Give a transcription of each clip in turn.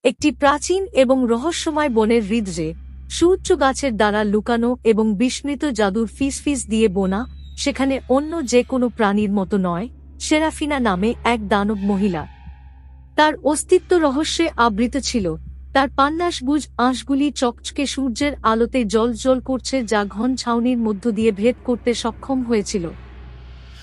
একটি প্রাচীন এবং রহস্যময় বনের হৃদয়ে সুউচ্চ গাছের দ্বারা লুকানো এবং বিস্মৃত জাদুর ফিসফিস দিয়ে বোনা, সেখানে অন্য যে কোনো প্রাণীর মতো নয়, সেরাফিনা নামে এক দানব মহিলা। তার অস্তিত্ব রহস্যে আবৃত ছিল। তার পান্নাসবুজ আঁশগুলি চকচকে সূর্যের আলোতে জ্বলজ্বল করছে, যা ঘন ছাউনির মধ্য দিয়ে ভেদ করতে সক্ষম হয়েছিল।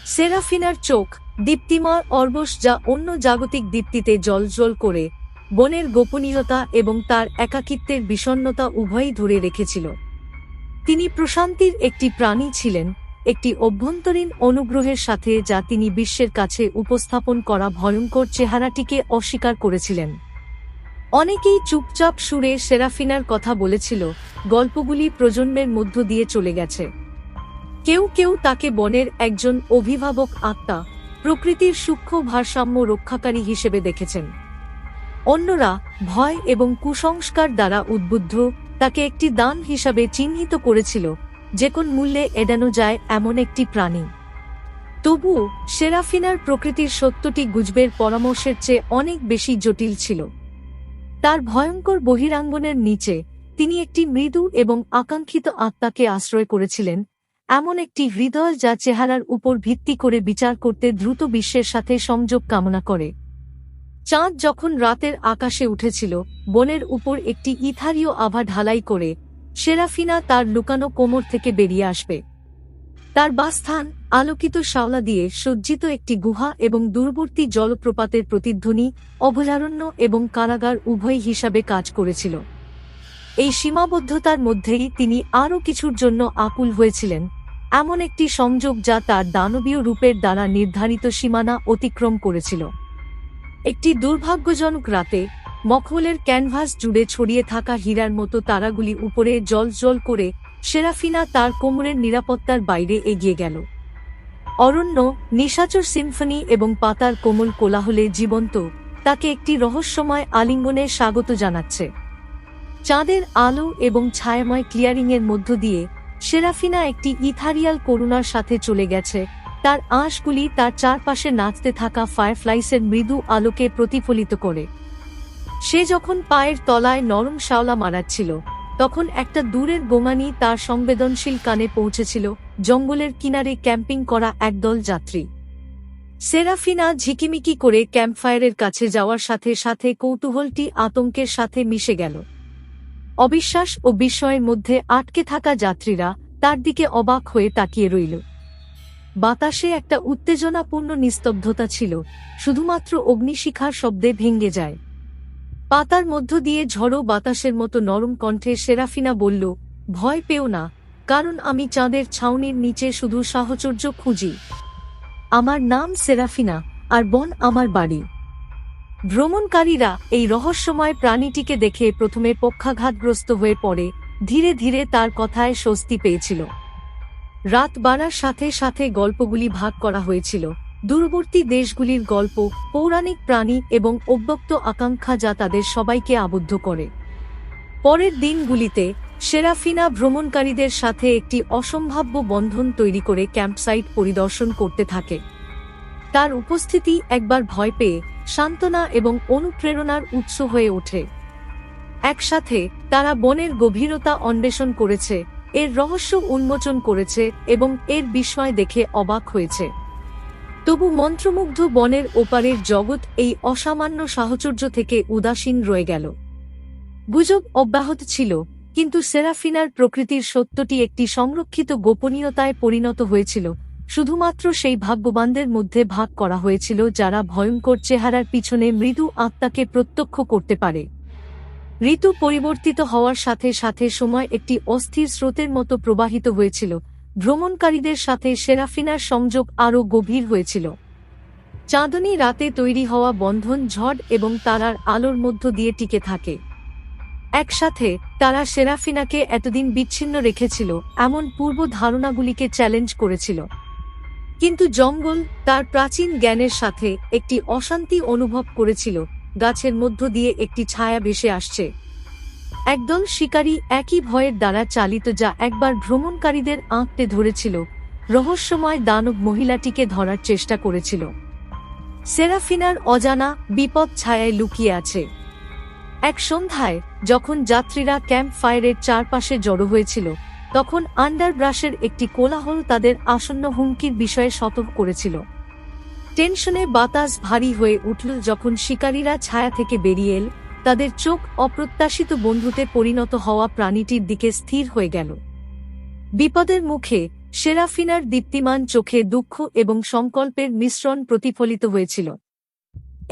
সেরাফিনার চোখ দীপ্তিময় অর্বশ, যা অন্য জাগতিক দীপ্তিতে জ্বলজ্বল করে বনের গোপনীয়তা এবং তার একাকিত্বের বিষণ্ণতা উভয়ই ধরে রেখেছিল। তিনি প্রশান্তির একটি প্রাণী ছিলেন, একটি অভ্যন্তরীণ অনুগ্রহের সাথে, যা তিনি বিশ্বের কাছে উপস্থাপন করা ভয়ঙ্কর চেহারাটিকে অস্বীকার করেছিলেন। অনেকেই চুপচাপ সুরে সেরাফিনার কথা বলেছিল, গল্পগুলি প্রজন্মের মধ্য দিয়ে চলে গেছে। কেউ কেউ তাকে বনের একজন অভিভাবক আত্মা, প্রকৃতির সূক্ষ্ম ভারসাম্য রক্ষাকারী হিসেবে দেখেছেন। অন্যরা ভয় এবং কুসংস্কার দ্বারা উদ্বুদ্ধ তাকে একটি দান হিসাবে চিহ্নিত করেছিল, যে কোন মূল্যে এড়ানো যায় এমন একটি প্রাণী। তবুও সেরাফিনার প্রকৃতির সত্যটি গুজবের পরামর্শের চেয়ে অনেক বেশি জটিল ছিল। তার ভয়ঙ্কর বহিরাঙ্গনের নিচে তিনি একটি মৃদু এবং আকাঙ্ক্ষিত আত্মাকে আশ্রয় করেছিলেন, এমন একটি হৃদয় যা চেহারার উপর ভিত্তি করে বিচার করতে দ্রুত বিশ্বের সাথে সংযোগ কামনা করে। চাঁদ যখন রাতের আকাশে উঠেছিল, বনের উপর একটি ইথারীয় আভা ঢালাই করে সেরাফিনা তার লুকানো কোমর থেকে বেরিয়ে আসবে। তার বাসস্থান আলোকিত শাওলা দিয়ে সজ্জিত একটি গুহা এবং দূরবর্তী জলপ্রপাতের প্রতিধ্বনি অভয়ারণ্য এবং কারাগার উভয় হিসাবে কাজ করেছিল। এই সীমাবদ্ধতার মধ্যেই তিনি আরও কিছুর জন্য আকুল হয়েছিলেন, এমন একটি সংযোগ যা তার দানবীয় রূপের দ্বারা নির্ধারিত সীমানা অতিক্রম করেছিল। একটি দুর্ভাগ্যজনক রাতে মখমলের ক্যানভাস জুড়ে ছড়িয়ে থাকা হীরার মতো তারাগুলি উপরে জ্বলজ্বল করে সেরাফিনা তার কোমরের নিরাপত্তার বাইরে এগিয়ে গেল। অরণ্য, নিশাচর সিম্ফনি এবং পাতার কোমল কোলাহলে জীবন্ত, তাকে একটি রহস্যময় আলিঙ্গনে স্বাগত জানাচ্ছে। চাঁদের আলো এবং ছায়াময় ক্লিয়ারিংয়ের মধ্য দিয়ে সেরাফিনা একটি ইথারিয়াল করুণার সাথে চলে গেছে, তার আঁশগুলি তার চারপাশে নাচতে থাকা ফায়ারফ্লাইসের মৃদু আলোকে প্রতিফলিত করে। সে যখন পায়ের তলায় নরম শাওলা মারাচ্ছিল, তখন একটা দূরের গোঙানি তার সংবেদনশীল কানে পৌঁছেছিল, জঙ্গলের কিনারে ক্যাম্পিং করা একদল যাত্রী। সেরাফিনা ঝিকিমিকি করে ক্যাম্পফায়ারের কাছে যাওয়ার সাথে সাথে কৌতূহলটি আতঙ্কের সাথে মিশে গেল। অবিশ্বাস ও বিস্ময়ের মধ্যে আটকে থাকা যাত্রীরা তার দিকে অবাক হয়ে তাকিয়ে রইল। বাতাসে একটা উত্তেজনাপূর্ণ নিস্তব্ধতা ছিল, শুধুমাত্র অগ্নিশিখার শব্দে ভেঙে যায়। পাতার মধ্য দিয়ে ঝড়ো বাতাসের মতো নরম কণ্ঠে সেরাফিনা বলল, ভয় পেও না, কারণ আমি চাঁদের ছাউনির নিচে শুধু সাহচর্য খুঁজি। আমার নাম সেরাফিনা, আর বন আমার বাড়ি। ভ্রমণকারীরা এই রহস্যময় প্রাণীটিকে দেখে প্রথমে পক্ষাঘাতগ্রস্ত হয়ে পড়ে, ধীরে ধীরে তার কথায় স্বস্তি পেয়েছিল। রাত বাড়ার সাথে সাথে গল্পগুলি ভাগ করা হয়েছিল, দূরবর্তী দেশগুলির গল্প, পৌরাণিক প্রাণী এবং অব্যক্ত আকাঙ্ক্ষা, যা তাদের সবাইকে আবদ্ধ করে। পরের দিনগুলিতে সেরাফিনা ভ্রমণকারীদের সাথে একটি অসম্ভাব্য বন্ধন তৈরি করে ক্যাম্পসাইট পরিদর্শন করতে থাকে। তার উপস্থিতি একবার ভয় পেয়ে সান্ত্বনা এবং অনুপ্রেরণার উৎস হয়ে ওঠে। একসাথে তারা বনের গভীরতা অন্বেষণ করেছে, এর রহস্য উন্মোচন করেছে এবং এর বিস্ময় দেখে অবাক হয়েছে। তবু মন্ত্রমুগ্ধ বনের ওপারের জগৎ এই অসামান্য সাহচর্য থেকে উদাসীন রয়ে গেল। গুজব অব্যাহত ছিল, কিন্তু সেরাফিনার প্রকৃতির সত্যটি একটি সংরক্ষিত গোপনীয়তায় পরিণত হয়েছিল, শুধুমাত্র সেই ভাগ্যবানদের মধ্যে ভাগ করা হয়েছিল যারা ভয়ঙ্কর চেহারার পিছনে মৃদু আত্মাকে প্রত্যক্ষ করতে পারে। ঋতু পরিবর্তিত হওয়ার সাথে সাথে সময় একটি অস্থির স্রোতের মতো প্রবাহিত হয়েছিল, ভ্রমণকারীদের সাথে সেরাফিনার সংযোগ আরও গভীর হয়েছিল। চাঁদনী রাতে তৈরি হওয়া বন্ধন ঝড় এবং তারার আলোর মধ্য দিয়ে টিকে থাকে। একসাথে তারা সেরাফিনাকে এতদিন বিচ্ছিন্ন রেখেছিল এমন পূর্ব ধারণাগুলিকে চ্যালেঞ্জ করেছিল। কিন্তু জঙ্গল তার প্রাচীন জ্ঞানের সাথে একটি অশান্তি অনুভব করেছিল, গাছের মধ্য দিয়ে একটি ছায়া ভেসে আসছে। একদল শিকারী একই ভয়ের দ্বারা চালিত, যা একবার ভ্রমণকারীদের আঁকড়ে ধরেছিল, রহস্যময় দানব মহিলাটিকে ধরার চেষ্টা করেছিল। সেরাফিনার অজানা বিপদ ছায়ায় লুকিয়ে আছে। এক সন্ধ্যায় যখন যাত্রীরা ক্যাম্প ফায়ারের চারপাশে জড়ো হয়েছিল, তখন আন্ডারব্রাশের একটি কোলাহল তাদের আসন্ন হুমকির বিষয়ে সতর্ক করেছিল। টেনশনে বাতাস ভারী হয়ে উঠল যখন শিকারীরা ছায়া থেকে বেরিয়ে এল, তাদের চোখ অপ্রত্যাশিত বন্ধুতে পরিণত হওয়া প্রাণীটির দিকে স্থির হয়ে গেল। বিপদের মুখে সেরাফিনার দীপ্তিমান চোখে দুঃখ এবং সংকল্পের মিশ্রণ প্রতিফলিত হয়েছিল,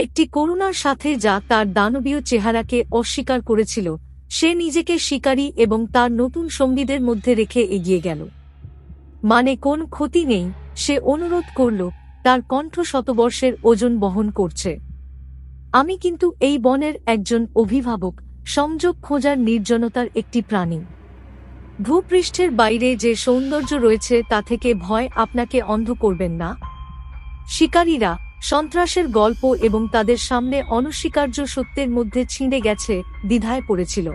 একটি করুণার সাথে যা তার দানবীয় চেহারাকে অস্বীকার করেছিল। সে নিজেকে শিকারী এবং তার নতুন সঙ্গীদের মধ্যে রেখে এগিয়ে গেল। মানে কোন ক্ষতি নেই, সে অনুরোধ করল, তার কণ্ঠ শতবর্ষের ওজন বহন করছে। আমি কিন্তু এই বনের একজন অভিভাবক, সংযোগ খোঁজার নির্জনতার একটি প্রাণী। ভূপৃষ্ঠের বাইরে যে সৌন্দর্য রয়েছে তা থেকে ভয় আপনাকে অন্ধ করবেন না। শিকারীরা সন্ত্রাসের গল্প এবং তাদের সামনে অনস্বীকার্য সত্যের মধ্যে ছিঁড়ে গেছে, দ্বিধায় পড়েছিল।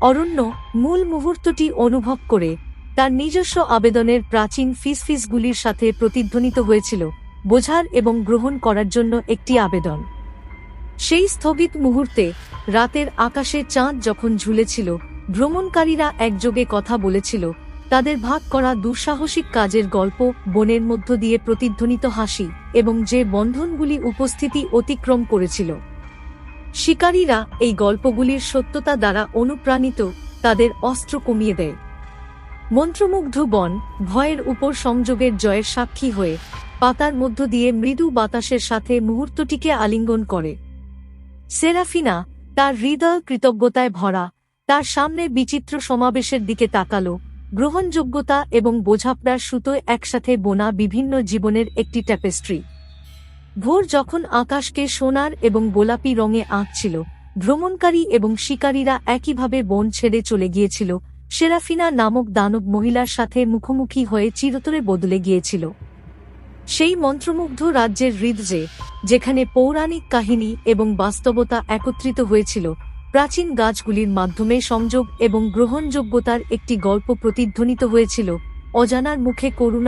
অরণ্য মূল মুহূর্তটি অনুভব করে তার নিজস্ব আবেদনের প্রাচীন ফিসফিসগুলির সাথে প্রতিধ্বনিত হয়েছিল, বোঝার এবং গ্রহণ করার জন্য একটি আবেদন। সেই স্থগিত মুহূর্তে রাতের আকাশে চাঁদ যখন ঝুলেছিল, ভ্রমণকারীরা একযোগে কথা বলেছিল, তাদের ভাগ করা দুঃসাহসিক কাজের গল্প, বনের মধ্য দিয়ে প্রতিধ্বনিত হাসি এবং যে বন্ধনগুলি উপস্থিতি অতিক্রম করেছিল। শিকারীরা এই গল্পগুলির সত্যতা দ্বারা অনুপ্রাণিত তাদের অস্ত্র কমিয়ে দেয়। মন্ত্রমুগ্ধ বন ভয়ের উপর সংযোগের জয়ের সাক্ষী হয়ে পাতার মধ্য দিয়ে মৃদু বাতাসের সাথে মুহূর্তটিকে আলিঙ্গন করে। সেরাফিনা তার হৃদয় কৃতজ্ঞতায় ভরা তার সামনে বিচিত্র সমাবেশের দিকে তাকালো, গ্রহণযোগ্যতা এবং বোঝাপড়ার সুতোয় একসাথে বোনা বিভিন্ন জীবনের একটি ট্যাপেস্ট্রি। ভোর যখন আকাশকে সোনার এবং গোলাপি রঙে আঁকছিল, ভ্রমণকারী এবং শিকারীরা একইভাবে বন ছেড়ে চলে গিয়েছিল, সেরাফিনা নামক দানব মহিলার সাথে মুখোমুখি হয়ে চিরতরে বদলে গিয়েছিল। সেই মন্ত্রমুগ্ধ রাজ্যের হৃদয়ে, যেখানে পৌরাণিক কাহিনী এবং বাস্তবতা একত্রিত হয়েছিল, প্রাচীন গাছগুলির মাধ্যমে সংযোগ এবং গ্রহণযোগ্যতার একটি গল্প প্রতিধ্বনিত হয়েছিল, অজানার মুখে করুণা।